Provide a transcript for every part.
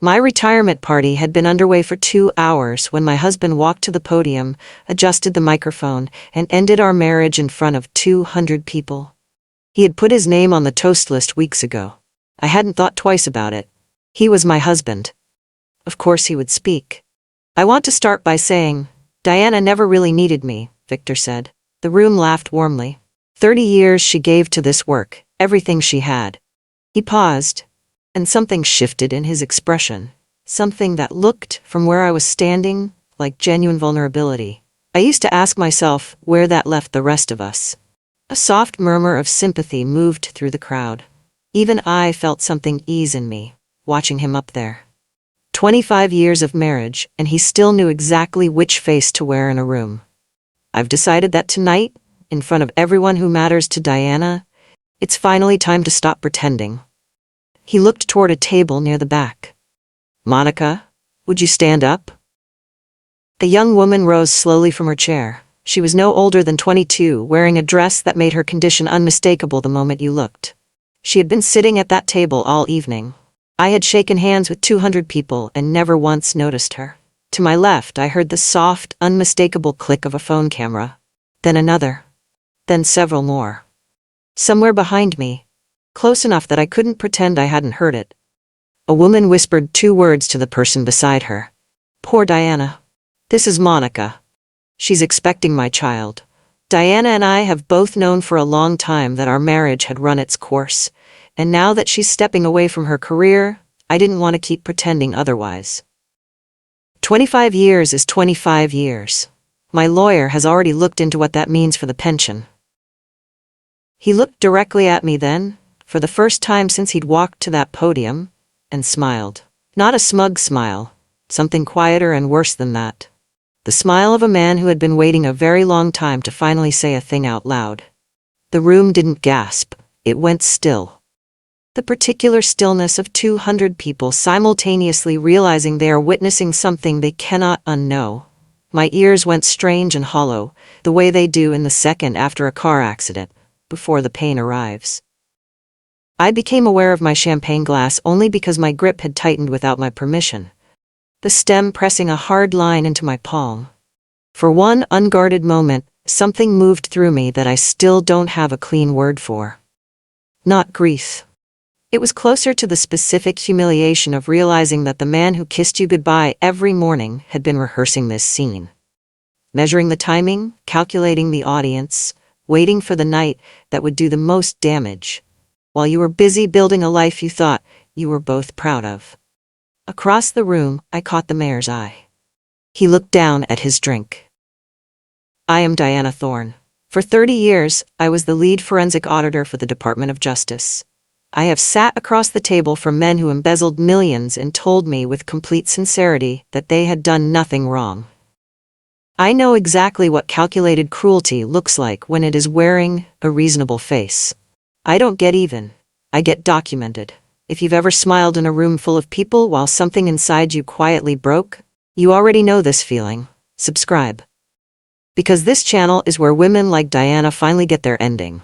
My retirement party had been underway for 2 hours when my husband walked to the podium, adjusted the microphone, and ended our marriage in front of 200 people. He had put his name on the toast list weeks ago. I hadn't thought twice about it. He was my husband. Of course he would speak. "I want to start by saying, Diana never really needed me," Victor said. The room laughed warmly. 30 years she gave to this work, everything she had. He paused, and something shifted in his expression. Something that looked, from where I was standing, like genuine vulnerability. I used to ask myself where that left the rest of us. A soft murmur of sympathy moved through the crowd. Even I felt something ease in me, watching him up there. 25 years of marriage, and he still knew exactly which face to wear in a room. I've decided that tonight, in front of everyone who matters to Diana, it's finally time to stop pretending. He looked toward a table near the back. "Monica, would you stand up?" The young woman rose slowly from her chair. She was no older than 22, wearing a dress that made her condition unmistakable the moment you looked. She had been sitting at that table all evening. I had shaken hands with 200 people and never once noticed her. To my left, I heard the soft, unmistakable click of a phone camera. Then another. Then several more. Somewhere behind me, close enough that I couldn't pretend I hadn't heard it, a woman whispered 2 words to the person beside her. "Poor Diana. This is Monica. She's expecting my child." Diana and I have both known for a long time that our marriage had run its course, and now that she's stepping away from her career, I didn't want to keep pretending otherwise. 25 years is 25 years. My lawyer has already looked into what that means for the pension. He looked directly at me then, for the first time since he'd walked to that podium, and smiled. Not a smug smile, something quieter and worse than that. The smile of a man who had been waiting a very long time to finally say a thing out loud. The room didn't gasp, it went still. The particular stillness of 200 people simultaneously realizing they are witnessing something they cannot unknow. My ears went strange and hollow, the way they do in the second after a car accident, before the pain arrives. I became aware of my champagne glass only because my grip had tightened without my permission, the stem pressing a hard line into my palm. For one unguarded moment, something moved through me that I still don't have a clean word for. Not grief. It was closer to the specific humiliation of realizing that the man who kissed you goodbye every morning had been rehearsing this scene. Measuring the timing, calculating the audience, waiting for the night that would do the most damage, while you were busy building a life you thought you were both proud of. Across the room, I caught the mayor's eye. He looked down at his drink. "I am Diana Thorne. For 30 years, I was the lead forensic auditor for the Department of Justice. I have sat across the table from men who embezzled millions and told me with complete sincerity that they had done nothing wrong. I know exactly what calculated cruelty looks like when it is wearing a reasonable face. I don't get even. I get documented. If you've ever smiled in a room full of people while something inside you quietly broke, you already know this feeling. Subscribe. Because this channel is where women like Diana finally get their ending."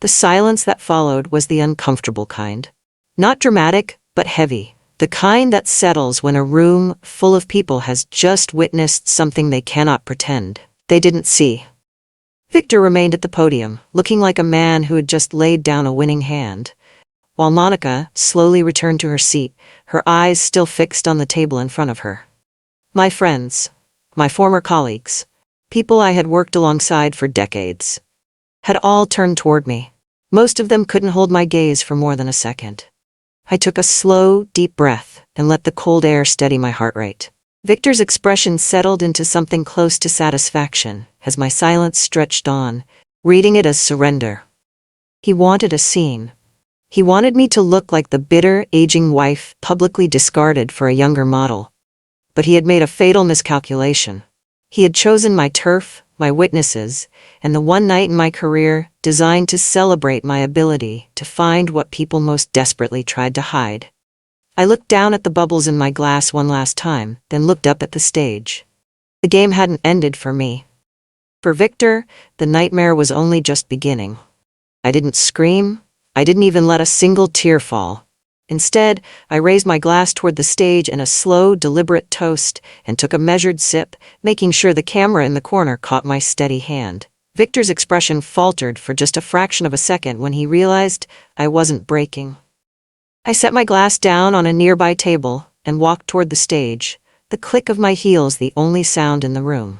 The silence that followed was the uncomfortable kind. Not dramatic, but heavy. The kind that settles when a room full of people has just witnessed something they cannot pretend they didn't see. Victor remained at the podium, looking like a man who had just laid down a winning hand, while Monica slowly returned to her seat, her eyes still fixed on the table in front of her. My friends, my former colleagues, people I had worked alongside for decades, had all turned toward me. Most of them couldn't hold my gaze for more than a second. I took a slow, deep breath and let the cold air steady my heart rate. Victor's expression settled into something close to satisfaction as my silence stretched on, reading it as surrender. He wanted a scene. He wanted me to look like the bitter, aging wife publicly discarded for a younger model. But he had made a fatal miscalculation. He had chosen my turf, my witnesses, and the one night in my career designed to celebrate my ability to find what people most desperately tried to hide. I looked down at the bubbles in my glass one last time, then looked up at the stage. The game hadn't ended for me. For Victor, the nightmare was only just beginning. I didn't scream. I didn't even let a single tear fall. Instead, I raised my glass toward the stage in a slow, deliberate toast and took a measured sip, making sure the camera in the corner caught my steady hand. Victor's expression faltered for just a fraction of a second when he realized I wasn't breaking. I set my glass down on a nearby table and walked toward the stage, the click of my heels the only sound in the room.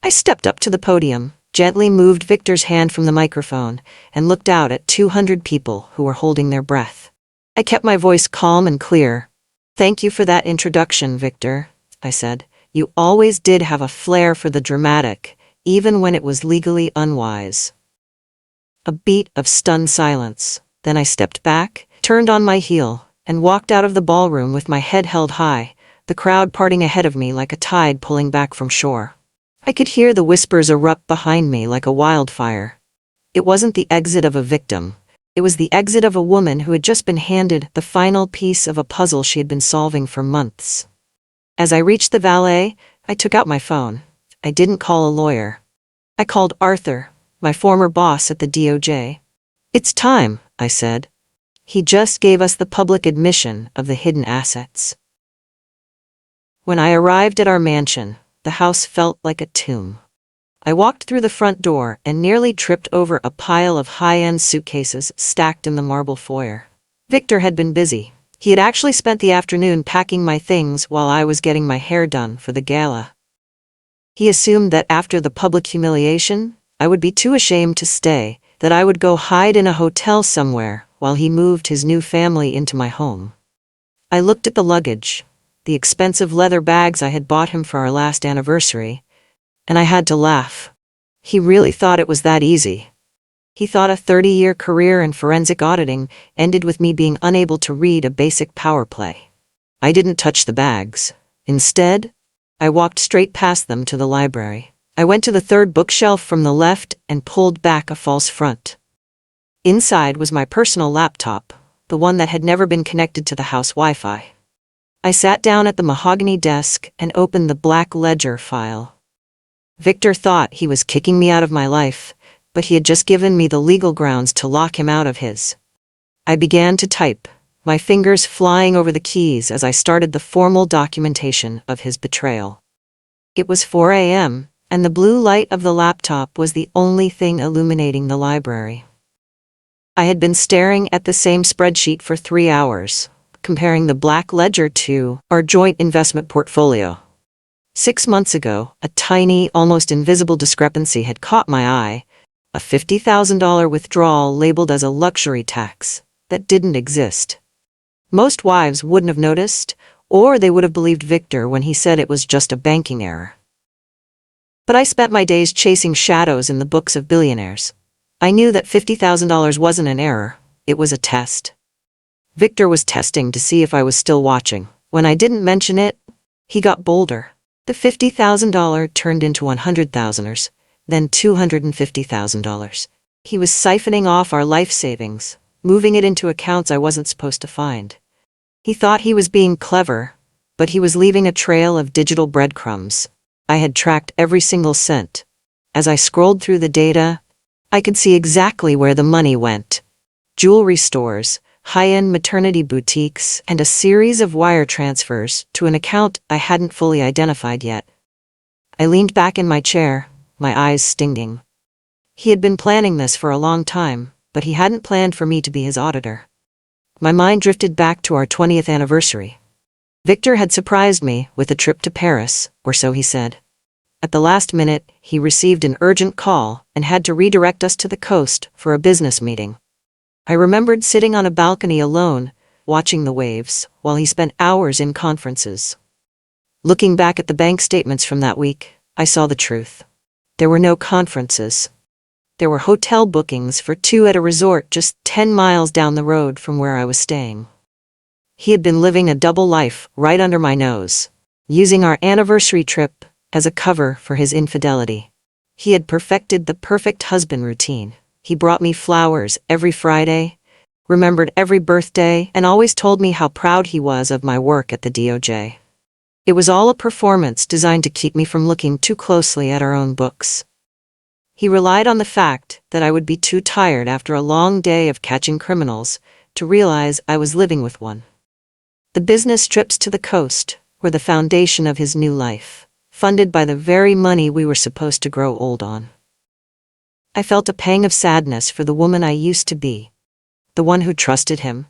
I stepped up to the podium, gently moved Victor's hand from the microphone, and looked out at 200 people who were holding their breath. I kept my voice calm and clear. "Thank you for that introduction, Victor," I said. "You always did have a flair for the dramatic, even when it was legally unwise." A beat of stunned silence. Then I stepped back, turned on my heel, and walked out of the ballroom with my head held high, the crowd parting ahead of me like a tide pulling back from shore. I could hear the whispers erupt behind me like a wildfire. It wasn't the exit of a victim. It was the exit of a woman who had just been handed the final piece of a puzzle she had been solving for months. As I reached the valet, I took out my phone. I didn't call a lawyer. I called Arthur, my former boss at the DOJ. "It's time," I said. "He just gave us the public admission of the hidden assets." When I arrived at our mansion, the house felt like a tomb. I walked through the front door and nearly tripped over a pile of high-end suitcases stacked in the marble foyer. Victor had been busy. He had actually spent the afternoon packing my things while I was getting my hair done for the gala. He assumed that after the public humiliation, I would be too ashamed to stay, that I would go hide in a hotel somewhere while he moved his new family into my home. I looked at the luggage, the expensive leather bags I had bought him for our last anniversary, and I had to laugh. He really thought it was that easy. He thought a 30-year career in forensic auditing ended with me being unable to read a basic power play. I didn't touch the bags. Instead, I walked straight past them to the library. I went to the third bookshelf from the left and pulled back a false front. Inside was my personal laptop, the one that had never been connected to the house Wi-Fi. I sat down at the mahogany desk and opened the black ledger file. Victor thought he was kicking me out of my life, but he had just given me the legal grounds to lock him out of his. I began to type, my fingers flying over the keys as I started the formal documentation of his betrayal. It was 4 a.m., and the blue light of the laptop was the only thing illuminating the library. I had been staring at the same spreadsheet for 3 hours, comparing the black ledger to our joint investment portfolio. 6 months ago, a tiny, almost invisible discrepancy had caught my eye, a $50,000 withdrawal labeled as a luxury tax that didn't exist. Most wives wouldn't have noticed, or they would have believed Victor when he said it was just a banking error. But I spent my days chasing shadows in the books of billionaires. I knew that $50,000 wasn't an error, it was a test. Victor was testing to see if I was still watching. When I didn't mention it, he got bolder. The $50,000 turned into $100,000, then $250,000. He was siphoning off our life savings, moving it into accounts I wasn't supposed to find. He thought he was being clever, but he was leaving a trail of digital breadcrumbs. I had tracked every single cent. As I scrolled through the data, I could see exactly where the money went. Jewelry stores, high-end maternity boutiques, and a series of wire transfers to an account I hadn't fully identified yet. I leaned back in my chair, my eyes stinging. He had been planning this for a long time, but he hadn't planned for me to be his auditor. My mind drifted back to our 20th anniversary. Victor had surprised me with a trip to Paris, or so he said. At the last minute, he received an urgent call and had to redirect us to the coast for a business meeting. I remembered sitting on a balcony alone, watching the waves, while he spent hours in conferences. Looking back at the bank statements from that week, I saw the truth. There were no conferences. There were hotel bookings for 2 at a resort just 10 miles down the road from where I was staying. He had been living a double life right under my nose, using our anniversary trip as a cover for his infidelity. He had perfected the perfect husband routine. He brought me flowers every Friday, remembered every birthday, and always told me how proud he was of my work at the DOJ. It was all a performance designed to keep me from looking too closely at our own books. He relied on the fact that I would be too tired after a long day of catching criminals to realize I was living with one. The business trips to the coast were the foundation of his new life, funded by the very money we were supposed to grow old on. I felt a pang of sadness for the woman I used to be, the one who trusted him.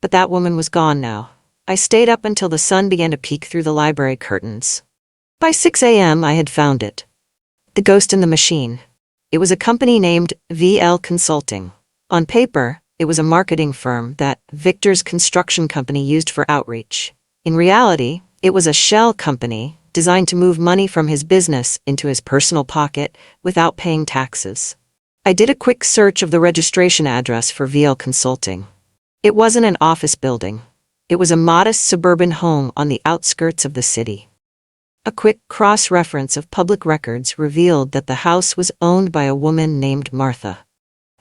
But that woman was gone now. I stayed up until the sun began to peek through the library curtains. By 6 a.m. I had found it. The ghost in the machine. It was a company named VL Consulting. On paper, it was a marketing firm that Victor's construction company used for outreach. In reality, it was a shell company designed to move money from his business into his personal pocket without paying taxes. I did a quick search of the registration address for VL Consulting. It wasn't an office building. It was a modest suburban home on the outskirts of the city. A quick cross-reference of public records revealed that the house was owned by a woman named Martha.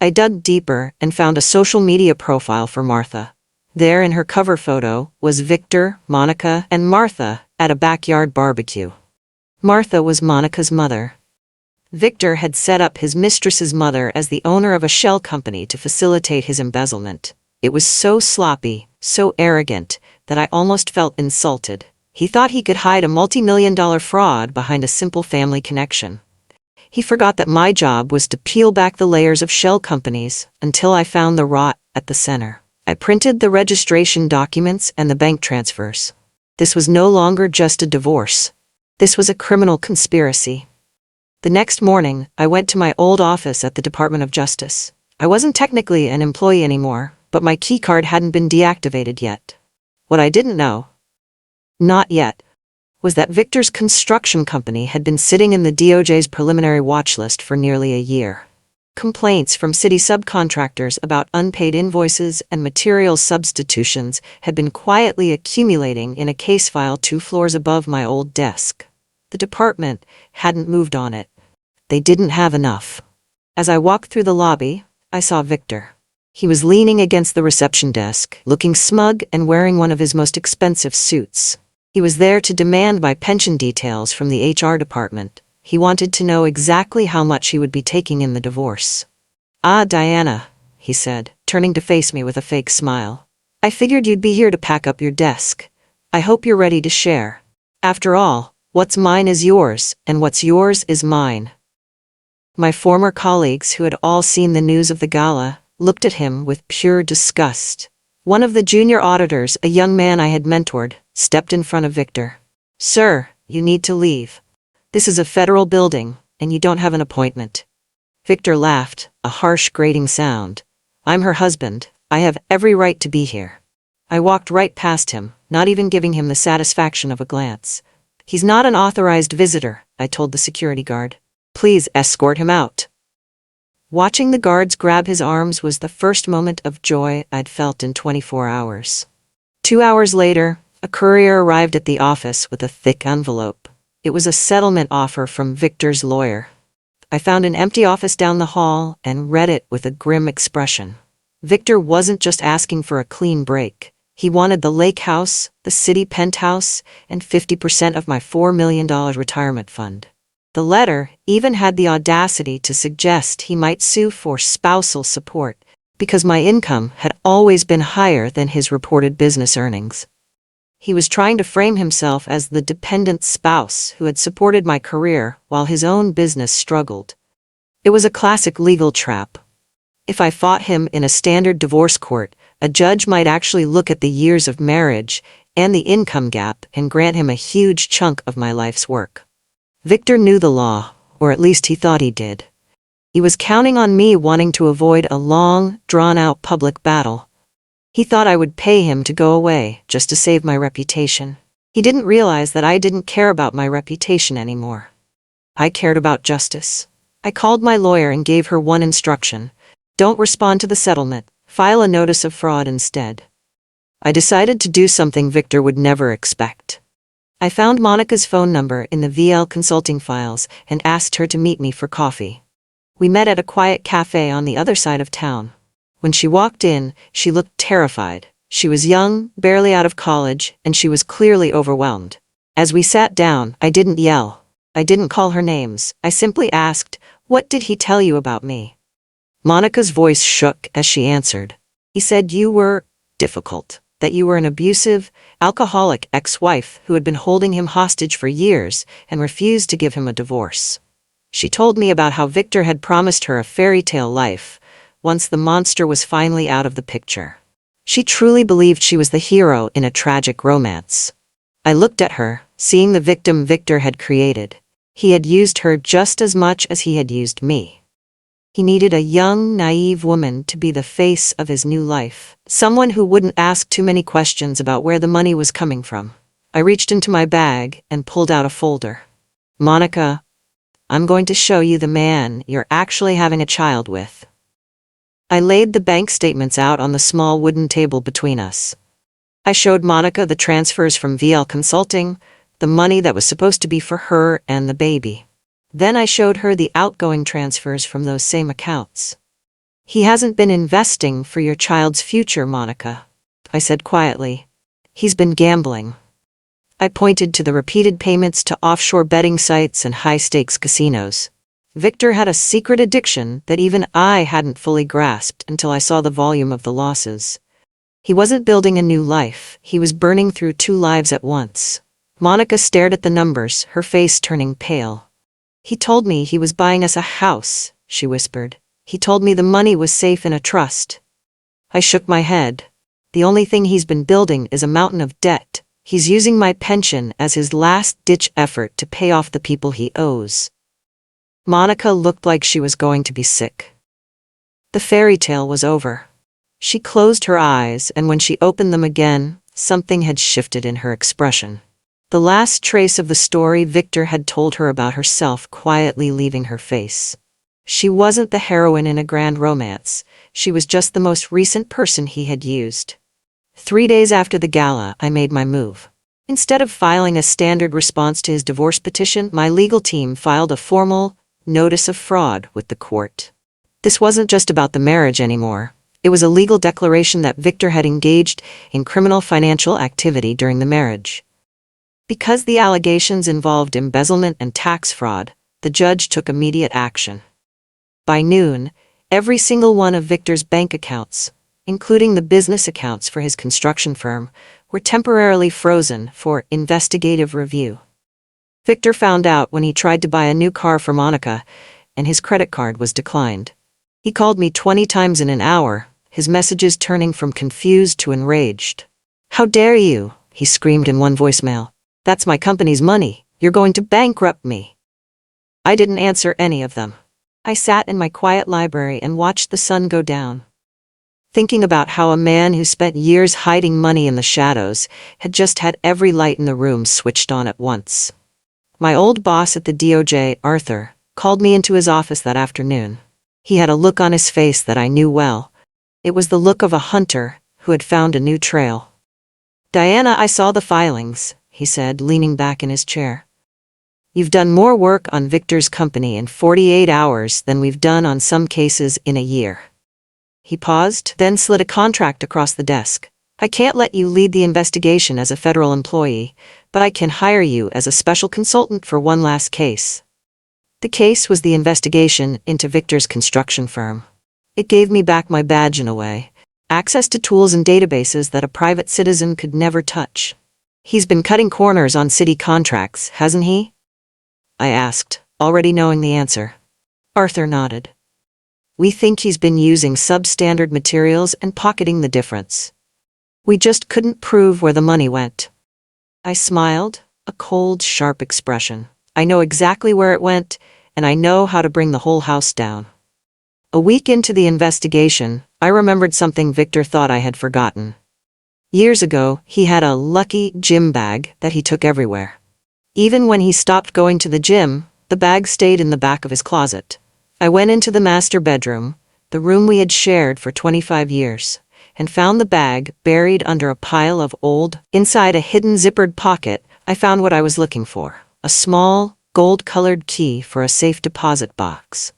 I dug deeper and found a social media profile for Martha. There in her cover photo was Victor, Monica, and Martha at a backyard barbecue. Martha was Monica's mother. Victor had set up his mistress's mother as the owner of a shell company to facilitate his embezzlement. It was so sloppy, so arrogant, that I almost felt insulted. He thought he could hide a multi-million-dollar fraud behind a simple family connection. He forgot that my job was to peel back the layers of shell companies until I found the rot at the center. I printed the registration documents and the bank transfers. This was no longer just a divorce. This was a criminal conspiracy. The next morning, I went to my old office at the Department of Justice. I wasn't technically an employee anymore, but my keycard hadn't been deactivated yet. What I didn't know, not yet, was that Victor's construction company had been sitting in the DOJ's preliminary watch list for nearly a year. Complaints from city subcontractors about unpaid invoices and material substitutions had been quietly accumulating in a case file 2 floors above my old desk. The department hadn't moved on it. They didn't have enough. As I walked through the lobby, I saw Victor. He was leaning against the reception desk, looking smug and wearing one of his most expensive suits. He was there to demand my pension details from the HR department. He wanted to know exactly how much he would be taking in the divorce. "Ah, Diana," he said, turning to face me with a fake smile. "I figured you'd be here to pack up your desk. I hope you're ready to share. After all, what's mine is yours, and what's yours is mine." My former colleagues, who had all seen the news of the gala, looked at him with pure disgust. One of the junior auditors, a young man I had mentored, stepped in front of Victor. "Sir, you need to leave. This is a federal building, and you don't have an appointment." Victor laughed, a harsh, grating sound. "I'm her husband. I have every right to be here." I walked right past him, not even giving him the satisfaction of a glance. "He's not an authorized visitor," I told the security guard. "Please escort him out." Watching the guards grab his arms was the first moment of joy I'd felt in 24 hours. 2 hours later, a courier arrived at the office with a thick envelope. It was a settlement offer from Victor's lawyer. I found an empty office down the hall and read it with a grim expression. Victor wasn't just asking for a clean break. He wanted the lake house, the city penthouse, and 50% of my $4 million retirement fund. The letter even had the audacity to suggest he might sue for spousal support because my income had always been higher than his reported business earnings. He was trying to frame himself as the dependent spouse who had supported my career while his own business struggled. It was a classic legal trap. If I fought him in a standard divorce court, a judge might actually look at the years of marriage and the income gap and grant him a huge chunk of my life's work. Victor knew the law, or at least he thought he did. He was counting on me wanting to avoid a long, drawn-out public battle. He thought I would pay him to go away just to save my reputation. He didn't realize that I didn't care about my reputation anymore. I cared about justice. I called my lawyer and gave her one instruction: don't respond to the settlement, file a notice of fraud instead. I decided to do something Victor would never expect. I found Monica's phone number in the VL Consulting files and asked her to meet me for coffee. We met at a quiet cafe on the other side of town. When she walked in, she looked terrified. She was young, barely out of college, and she was clearly overwhelmed. As we sat down, I didn't yell. I didn't call her names. I simply asked, "What did he tell you about me?" Monica's voice shook as she answered, He said you were difficult, that you were an abusive, alcoholic ex-wife who had been holding him hostage for years and refused to give him a divorce. She told me about how Victor had promised her a fairy tale life once the monster was finally out of the picture. She truly believed she was the hero in a tragic romance. I looked at her, seeing the victim Victor had created. He had used her just as much as he had used me. He needed a young, naive woman to be the face of his new life, someone who wouldn't ask too many questions about where the money was coming from. I reached into my bag and pulled out a folder. "Monica, I'm going to show you the man you're actually having a child with." I laid the bank statements out on the small wooden table between us. I showed Monica the transfers from VL Consulting, the money that was supposed to be for her and the baby. Then I showed her the outgoing transfers from those same accounts. "He hasn't been investing for your child's future, Monica," I said quietly. "He's been gambling." I pointed to the repeated payments to offshore betting sites and high-stakes casinos. Victor had a secret addiction that even I hadn't fully grasped until I saw the volume of the losses. He wasn't building a new life, he was burning through two lives at once. Monica stared at the numbers, her face turning pale. "He told me he was buying us a house," she whispered. "He told me the money was safe in a trust." I shook my head. "The only thing he's been building is a mountain of debt. He's using my pension as his last-ditch effort to pay off the people he owes." Monica looked like she was going to be sick. The fairy tale was over. She closed her eyes, and when she opened them again, something had shifted in her expression. The last trace of the story Victor had told her about herself quietly leaving her face. She wasn't the heroine in a grand romance, she was just the most recent person he had used. 3 days after the gala, I made my move. Instead of filing a standard response to his divorce petition, my legal team filed a formal notice of fraud with the court. This wasn't just about the marriage anymore. It was a legal declaration that Victor had engaged in criminal financial activity during the marriage. Because the allegations involved embezzlement and tax fraud, the judge took immediate action. By noon, every single one of Victor's bank accounts, including the business accounts for his construction firm, were temporarily frozen for investigative review. Victor found out when he tried to buy a new car for Monica, and his credit card was declined. He called me 20 times in an hour, his messages turning from confused to enraged. "How dare you?" he screamed in one voicemail. "That's my company's money. You're going to bankrupt me." I didn't answer any of them. I sat in my quiet library and watched the sun go down, thinking about how a man who spent years hiding money in the shadows had just had every light in the room switched on at once. My old boss at the DOJ, Arthur, called me into his office that afternoon. He had a look on his face that I knew well. It was the look of a hunter who had found a new trail. "Diana, I saw the filings," he said, leaning back in his chair. "You've done more work on Victor's company in 48 hours than we've done on some cases in a year." He paused, then slid a contract across the desk. "I can't let you lead the investigation as a federal employee, but I can hire you as a special consultant for one last case." The case was the investigation into Victor's construction firm. It gave me back my badge in a way, access to tools and databases that a private citizen could never touch. "He's been cutting corners on city contracts, hasn't he?" I asked, already knowing the answer. Arthur nodded. "We think he's been using substandard materials and pocketing the difference. We just couldn't prove where the money went." I smiled, a cold, sharp expression. "I know exactly where it went, and I know how to bring the whole house down." A week into the investigation, I remembered something Victor thought I had forgotten. Years ago, he had a lucky gym bag that he took everywhere. Even when he stopped going to the gym, the bag stayed in the back of his closet. I went into the master bedroom, the room we had shared for 25 years, and found the bag buried under a pile of old. Inside a hidden zippered pocket, I found what I was looking for, a small, gold-colored key for a safe deposit box.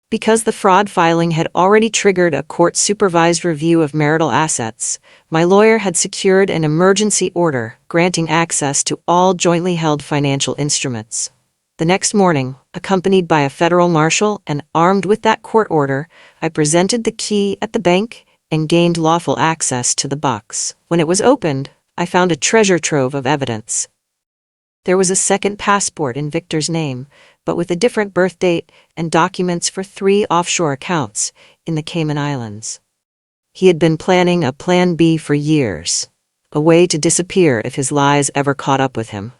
Because the fraud filing had already triggered a court-supervised review of marital assets, my lawyer had secured an emergency order granting access to all jointly held financial instruments. The next morning, accompanied by a federal marshal and armed with that court order, I presented the key at the bank and gained lawful access to the box. When it was opened, I found a treasure trove of evidence. There was a second passport in Victor's name, but with a different birth date and documents for 3 offshore accounts in the Cayman Islands. He had been planning a plan B for years, a way to disappear if his lies ever caught up with him.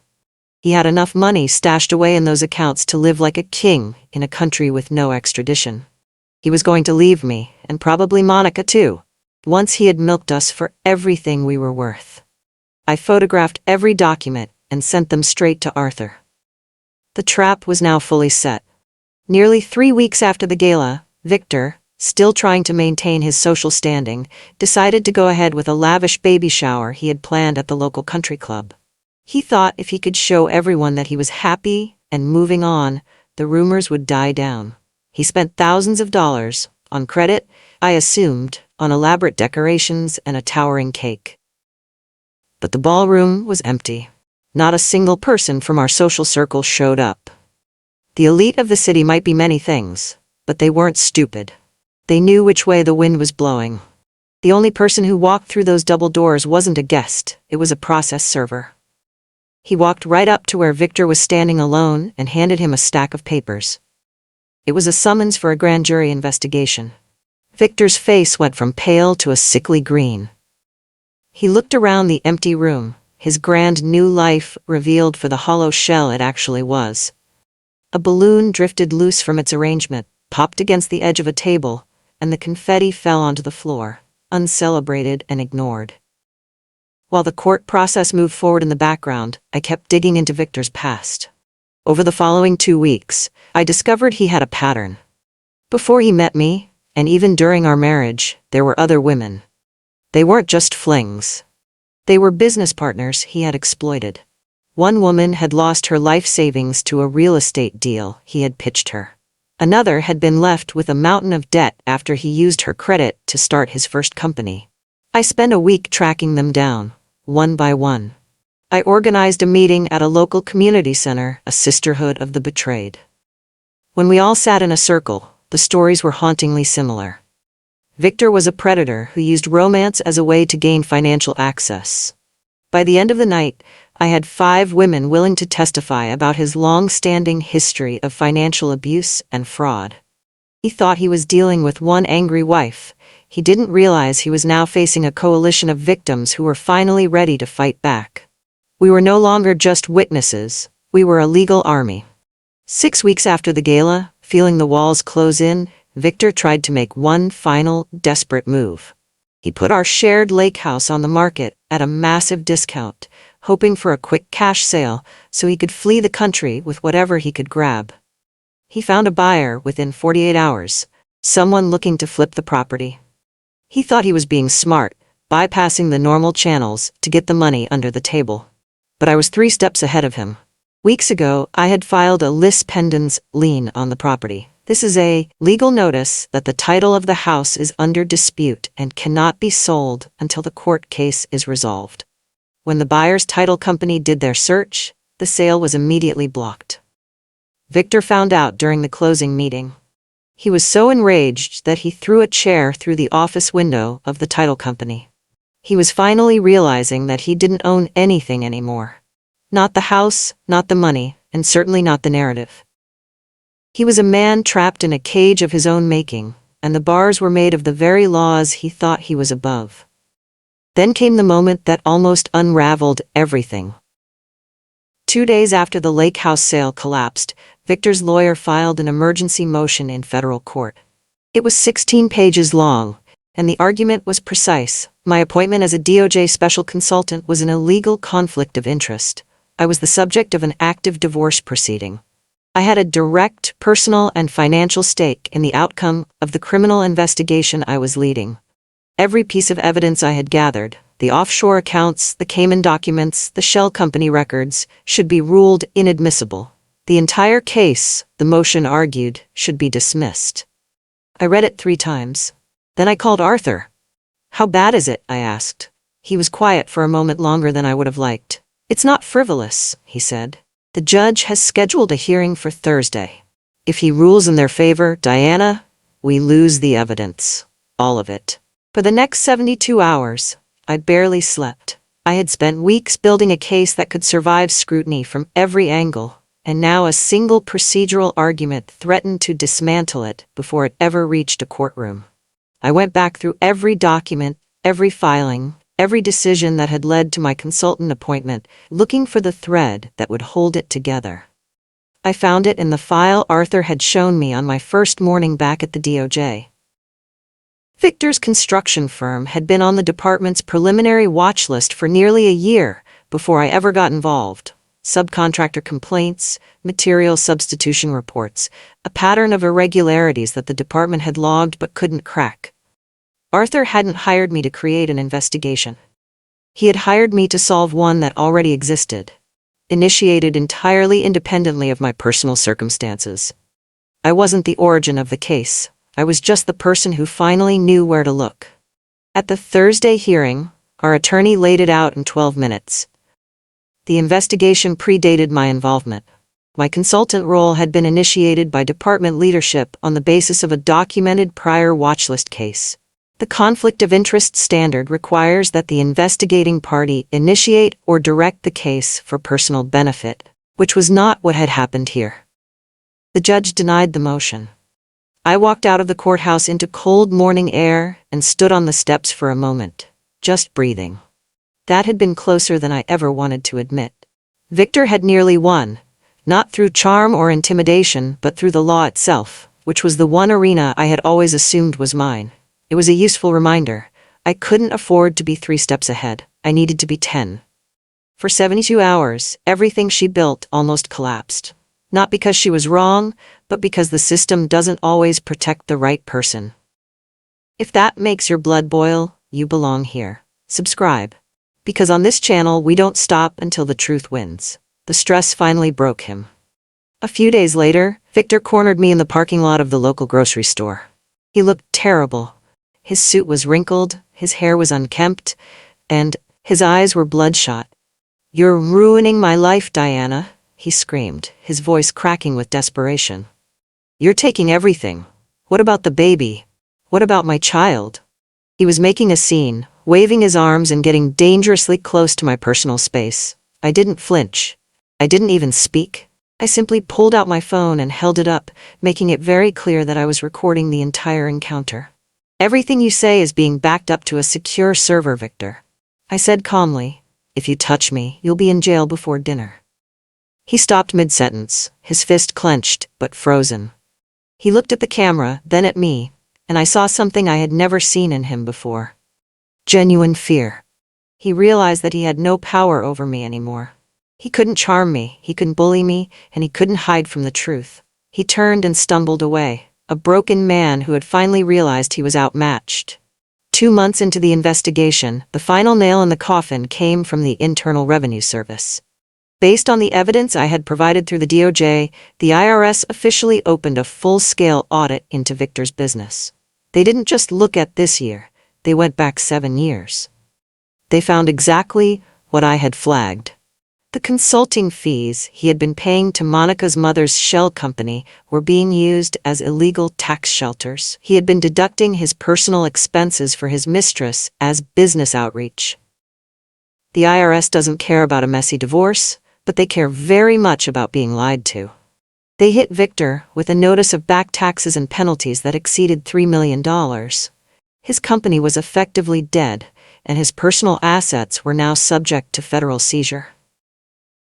He had enough money stashed away in those accounts to live like a king in a country with no extradition. He was going to leave me, and probably Monica too, once he had milked us for everything we were worth. I photographed every document and sent them straight to Arthur. The trap was now fully set. Nearly 3 weeks after the gala, Victor, still trying to maintain his social standing, decided to go ahead with a lavish baby shower he had planned at the local country club. He thought if he could show everyone that he was happy and moving on, the rumors would die down. He spent thousands of dollars, on credit, I assumed, on elaborate decorations and a towering cake. But the ballroom was empty. Not a single person from our social circle showed up. The elite of the city might be many things, but they weren't stupid. They knew which way the wind was blowing. The only person who walked through those double doors wasn't a guest, it was a process server. He walked right up to where Victor was standing alone and handed him a stack of papers. It was a summons for a grand jury investigation. Victor's face went from pale to a sickly green. He looked around the empty room, his grand new life revealed for the hollow shell it actually was. A balloon drifted loose from its arrangement, popped against the edge of a table, and the confetti fell onto the floor, uncelebrated and ignored. While the court process moved forward in the background, I kept digging into Victor's past. Over the following 2 weeks, I discovered he had a pattern. Before he met me, and even during our marriage, there were other women. They weren't just flings. They were business partners he had exploited. One woman had lost her life savings to a real estate deal he had pitched her. Another had been left with a mountain of debt after he used her credit to start his first company. I spent a week tracking them down, one by one. I organized a meeting at a local community center, a sisterhood of the betrayed. When we all sat in a circle, the stories were hauntingly similar. Victor was a predator who used romance as a way to gain financial access. By the end of the night, I had 5 women willing to testify about his long-standing history of financial abuse and fraud. He thought he was dealing with one angry wife. He didn't realize he was now facing a coalition of victims who were finally ready to fight back. We were no longer just witnesses, we were a legal army. 6 weeks after the gala, feeling the walls close in, Victor tried to make one final, desperate move. He put our shared lake house on the market at a massive discount, hoping for a quick cash sale so he could flee the country with whatever he could grab. He found a buyer within 48 hours, someone looking to flip the property. He thought he was being smart, bypassing the normal channels to get the money under the table. But I was 3 steps ahead of him. Weeks ago, I had filed a lis pendens lien on the property. This is a legal notice that the title of the house is under dispute and cannot be sold until the court case is resolved. When the buyer's title company did their search, the sale was immediately blocked. Victor found out during the closing meeting. He was so enraged that he threw a chair through the office window of the title company. He was finally realizing that he didn't own anything anymore. Not the house, not the money, and certainly not the narrative. He was a man trapped in a cage of his own making, and the bars were made of the very laws he thought he was above. Then came the moment that almost unraveled everything. 2 days after the lake house sale collapsed, Victor's lawyer filed an emergency motion in federal court. It was 16 pages long, and the argument was precise. My appointment as a DOJ special consultant was an illegal conflict of interest. I was the subject of an active divorce proceeding. I had a direct personal and financial stake in the outcome of the criminal investigation I was leading. Every piece of evidence I had gathered, the offshore accounts, the Cayman documents, the shell company records, should be ruled inadmissible. The entire case, the motion argued, should be dismissed. I read it 3 times. Then I called Arthur. "How bad is it?" I asked. He was quiet for a moment longer than I would have liked. "It's not frivolous," he said. "The judge has scheduled a hearing for Thursday. If he rules in their favor, Diana, we lose the evidence. All of it. For the next 72 hours, I barely slept. I had spent weeks building a case that could survive scrutiny from every angle, and now a single procedural argument threatened to dismantle it before it ever reached a courtroom. I went back through every document, every filing, every decision that had led to my consultant appointment, looking for the thread that would hold it together. I found it in the file Arthur had shown me on my first morning back at the DOJ. Victor's construction firm had been on the department's preliminary watch list for nearly a year before I ever got involved. Subcontractor complaints, material substitution reports, a pattern of irregularities that the department had logged but couldn't crack. Arthur hadn't hired me to create an investigation. He had hired me to solve one that already existed, initiated entirely independently of my personal circumstances. I wasn't the origin of the case. I was just the person who finally knew where to look. At the Thursday hearing, our attorney laid it out in 12 minutes. The investigation predated my involvement. My consultant role had been initiated by department leadership on the basis of a documented prior watchlist case. The conflict of interest standard requires that the investigating party initiate or direct the case for personal benefit, which was not what had happened here. The judge denied the motion. I walked out of the courthouse into cold morning air and stood on the steps for a moment, just breathing. That had been closer than I ever wanted to admit. Victor had nearly won, not through charm or intimidation, but through the law itself, which was the one arena I had always assumed was mine. It was a useful reminder. I couldn't afford to be 3 steps ahead. I needed to be 10. For 72 hours, everything she built almost collapsed. Not because she was wrong, but because the system doesn't always protect the right person. If that makes your blood boil, you belong here. Subscribe. Because on this channel, we don't stop until the truth wins. The stress finally broke him. A few days later, Victor cornered me in the parking lot of the local grocery store. He looked terrible. His suit was wrinkled, his hair was unkempt, and his eyes were bloodshot. "You're ruining my life, Diana," he screamed, his voice cracking with desperation. "You're taking everything. What about the baby? What about my child?" He was making a scene, waving his arms and getting dangerously close to my personal space. I didn't flinch. I didn't even speak. I simply pulled out my phone and held it up, making it very clear that I was recording the entire encounter. "Everything you say is being backed up to a secure server, Victor," I said calmly. "If you touch me, you'll be in jail before dinner." He stopped mid-sentence, his fist clenched, but frozen. He looked at the camera, then at me, and I saw something I had never seen in him before. Genuine fear. He realized that he had no power over me anymore. He couldn't charm me, he couldn't bully me, and he couldn't hide from the truth. He turned and stumbled away, a broken man who had finally realized he was outmatched. 2 months into the investigation, the final nail in the coffin came from the Internal Revenue Service. Based on the evidence I had provided through the DOJ, the IRS officially opened a full-scale audit into Victor's business. They didn't just look at this year, they went back 7 years. They found exactly what I had flagged. The consulting fees he had been paying to Monica's mother's shell company were being used as illegal tax shelters. He had been deducting his personal expenses for his mistress as business outreach. The IRS doesn't care about a messy divorce, but they care very much about being lied to. They hit Victor with a notice of back taxes and penalties that exceeded $3 million. His company was effectively dead, and his personal assets were now subject to federal seizure.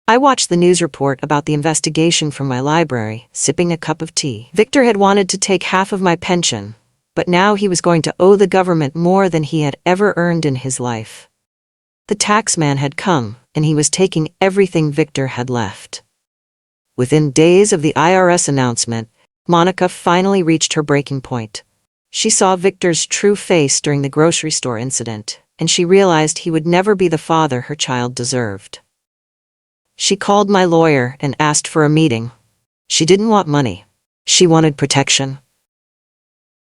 I watched the news report about the investigation from my library, sipping a cup of tea. Victor had wanted to take half of my pension, but now he was going to owe the government more than he had ever earned in his life. The tax man had come, and he was taking everything Victor had left. Within days of the IRS announcement, Monica finally reached her breaking point. She saw Victor's true face during the grocery store incident, and she realized he would never be the father her child deserved. She called my lawyer and asked for a meeting. She didn't want money. She wanted protection.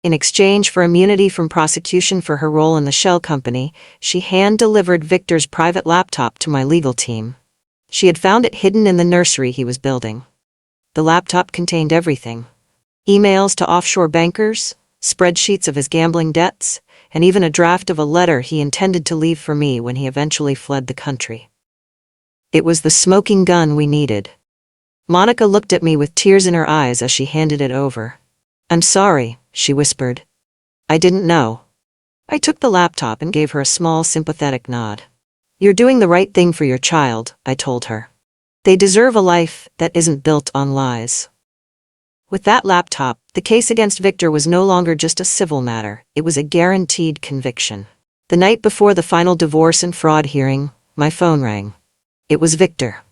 In exchange for immunity from prosecution for her role in the shell company, she hand-delivered Victor's private laptop to my legal team. She had found it hidden in the nursery he was building. The laptop contained everything: emails to offshore bankers, spreadsheets of his gambling debts, and even a draft of a letter he intended to leave for me when he eventually fled the country. It was the smoking gun we needed. Monica looked at me with tears in her eyes as she handed it over. "I'm sorry," she whispered. "I didn't know." I took the laptop and gave her a small, sympathetic nod. "You're doing the right thing for your child," I told her. "They deserve a life that isn't built on lies." With that laptop, the case against Victor was no longer just a civil matter, it was a guaranteed conviction. The night before the final divorce and fraud hearing, my phone rang. It was Victor.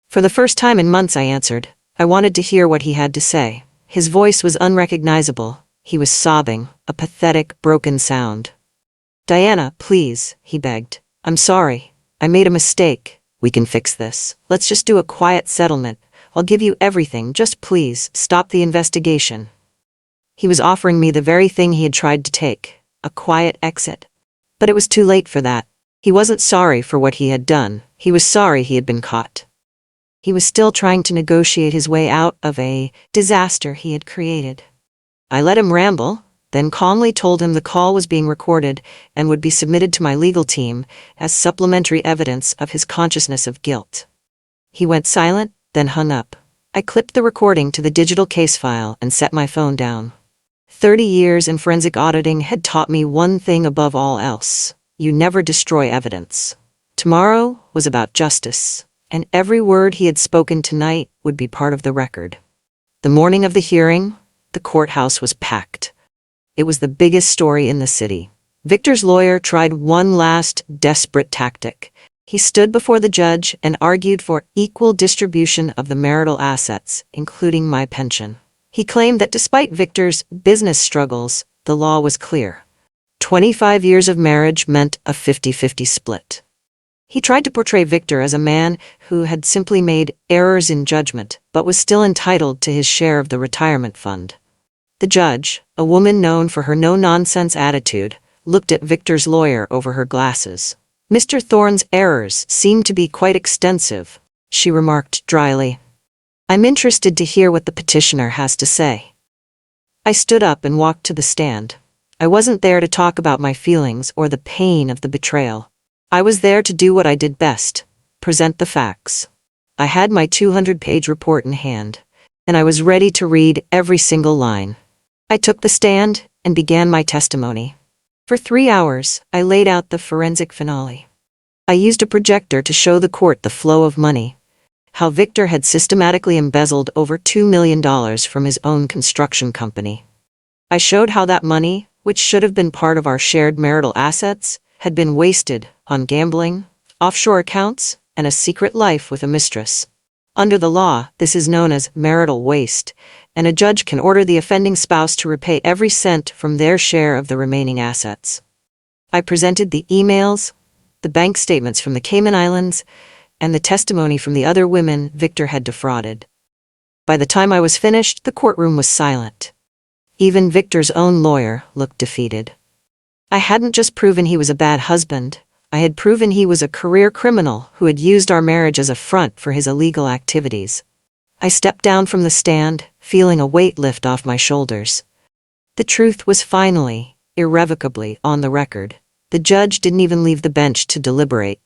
For the first time in months I answered. I wanted to hear what he had to say. His voice was unrecognizable. He was sobbing, a pathetic, broken sound. "Diana, please," he begged. "I'm sorry. I made a mistake. We can fix this. Let's just do a quiet settlement. I'll give you everything, just please, stop the investigation." He was offering me the very thing he had tried to take, a quiet exit. But it was too late for that. He wasn't sorry for what he had done, he was sorry he had been caught. He was still trying to negotiate his way out of a disaster he had created. I let him ramble, then calmly told him the call was being recorded and would be submitted to my legal team as supplementary evidence of his consciousness of guilt. He went silent, then hung up. I clipped the recording to the digital case file and set my phone down. 30 years in forensic auditing had taught me one thing above all else: you never destroy evidence. Tomorrow was about justice, and every word he had spoken tonight would be part of the record. The morning of the hearing, the courthouse was packed. It was the biggest story in the city. Victor's lawyer tried one last, desperate tactic. He stood before the judge and argued for equal distribution of the marital assets, including my pension. He claimed that despite Victor's business struggles, the law was clear. 25 years of marriage meant a 50-50 split. He tried to portray Victor as a man who had simply made errors in judgment, but was still entitled to his share of the retirement fund. The judge, a woman known for her no-nonsense attitude, looked at Victor's lawyer over her glasses. "Mr. Thorne's errors seem to be quite extensive," she remarked dryly. "I'm interested to hear what the petitioner has to say." I stood up and walked to the stand. I wasn't there to talk about my feelings or the pain of the betrayal. I was there to do what I did best: present the facts. I had my 200-page report in hand, and I was ready to read every single line. I took the stand and began my testimony. For 3 hours, I laid out the forensic finale. I used a projector to show the court the flow of money, how Victor had systematically embezzled over $2 million from his own construction company. I showed how that money, which should have been part of our shared marital assets, had been wasted on gambling, offshore accounts, and a secret life with a mistress. Under the law, this is known as marital waste, and a judge can order the offending spouse to repay every cent from their share of the remaining assets. I presented the emails, the bank statements from the Cayman Islands, and the testimony from the other women Victor had defrauded. By the time I was finished, the courtroom was silent. Even Victor's own lawyer looked defeated. I hadn't just proven he was a bad husband, I had proven he was a career criminal who had used our marriage as a front for his illegal activities. I stepped down from the stand, feeling a weight lift off my shoulders. The truth was finally, irrevocably, on the record. The judge didn't even leave the bench to deliberate.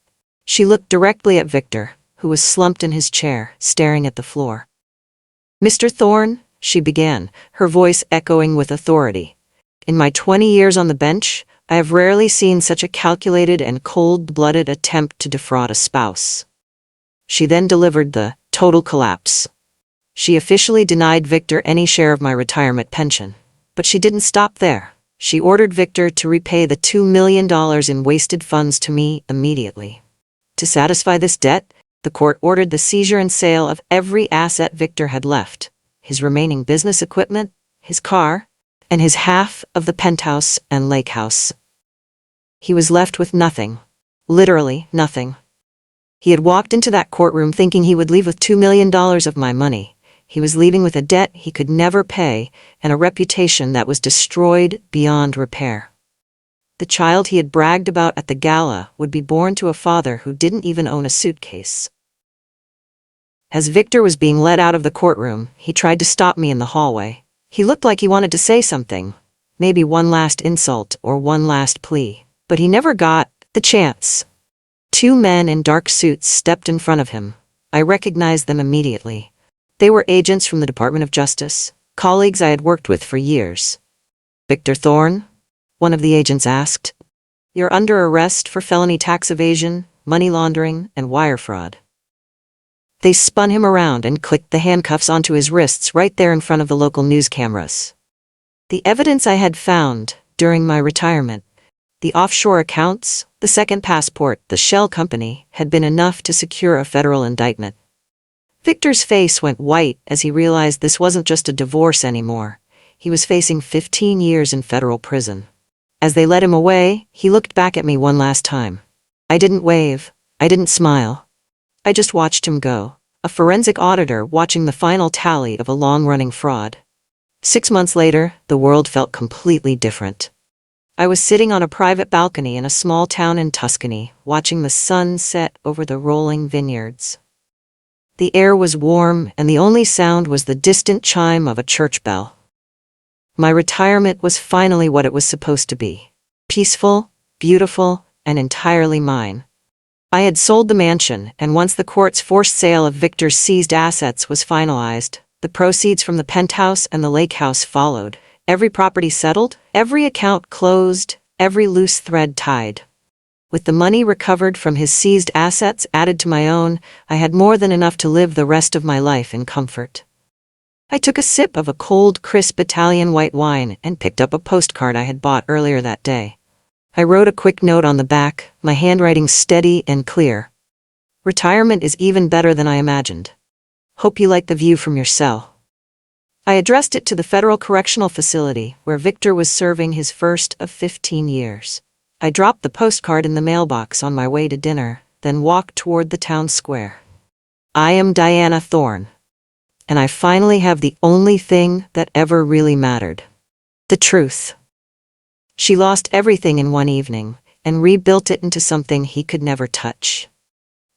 She looked directly at Victor, who was slumped in his chair, staring at the floor. "Mr. Thorne," she began, her voice echoing with authority. "In my 20 years on the bench, I have rarely seen such a calculated and cold-blooded attempt to defraud a spouse." She then delivered the total collapse. She officially denied Victor any share of my retirement pension. But she didn't stop there. She ordered Victor to repay the $2 million in wasted funds to me immediately. To satisfy this debt, the court ordered the seizure and sale of every asset Victor had left: his remaining business equipment, his car, and his half of the penthouse and lake house. He was left with nothing. Literally nothing. He had walked into that courtroom thinking he would leave with $2 million of my money. He was leaving with a debt he could never pay and a reputation that was destroyed beyond repair. The child he had bragged about at the gala would be born to a father who didn't even own a suitcase. As Victor was being led out of the courtroom, he tried to stop me in the hallway. He looked like he wanted to say something, maybe one last insult or one last plea. But he never got the chance. Two men in dark suits stepped in front of him. I recognized them immediately. They were agents from the Department of Justice, colleagues I had worked with for years. "Victor Thorne?" one of the agents asked. "You're under arrest for felony tax evasion, money laundering, and wire fraud." They spun him around and clicked the handcuffs onto his wrists right there in front of the local news cameras. The evidence I had found during my retirement, the offshore accounts, the second passport, the shell company, had been enough to secure a federal indictment. Victor's face went white as he realized this wasn't just a divorce anymore. He was facing 15 years in federal prison. As they led him away, he looked back at me one last time. I didn't wave. I didn't smile. I just watched him go, a forensic auditor watching the final tally of a long-running fraud. 6 months later, the world felt completely different. I was sitting on a private balcony in a small town in Tuscany, watching the sun set over the rolling vineyards. The air was warm, and the only sound was the distant chime of a church bell. My retirement was finally what it was supposed to be. Peaceful, beautiful, and entirely mine. I had sold the mansion, and once the court's forced sale of Victor's seized assets was finalized, the proceeds from the penthouse and the lake house followed. Every property settled, every account closed, every loose thread tied. With the money recovered from his seized assets added to my own, I had more than enough to live the rest of my life in comfort. I took a sip of a cold, crisp Italian white wine and picked up a postcard I had bought earlier that day. I wrote a quick note on the back, my handwriting steady and clear. "Retirement is even better than I imagined. Hope you like the view from your cell." I addressed it to the Federal Correctional Facility, where Victor was serving his first of 15 years. I dropped the postcard in the mailbox on my way to dinner, then walked toward the town square. I am Diana Thorne. And I finally have the only thing that ever really mattered. The truth. She lost everything in one evening, and rebuilt it into something he could never touch.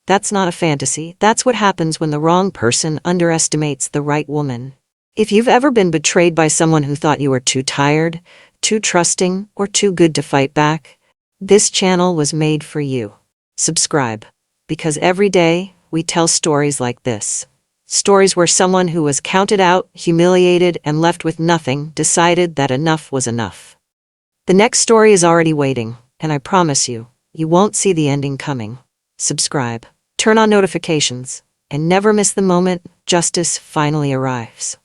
That's not a fantasy. That's what happens when the wrong person underestimates the right woman. If you've ever been betrayed by someone who thought you were too tired, too trusting, or too good to fight back, this channel was made for you. Subscribe, because every day we tell stories like this. Stories where someone who was counted out, humiliated, and left with nothing decided that enough was enough. The next story is already waiting, and I promise you, you won't see the ending coming. Subscribe, turn on notifications, and never miss the moment justice finally arrives.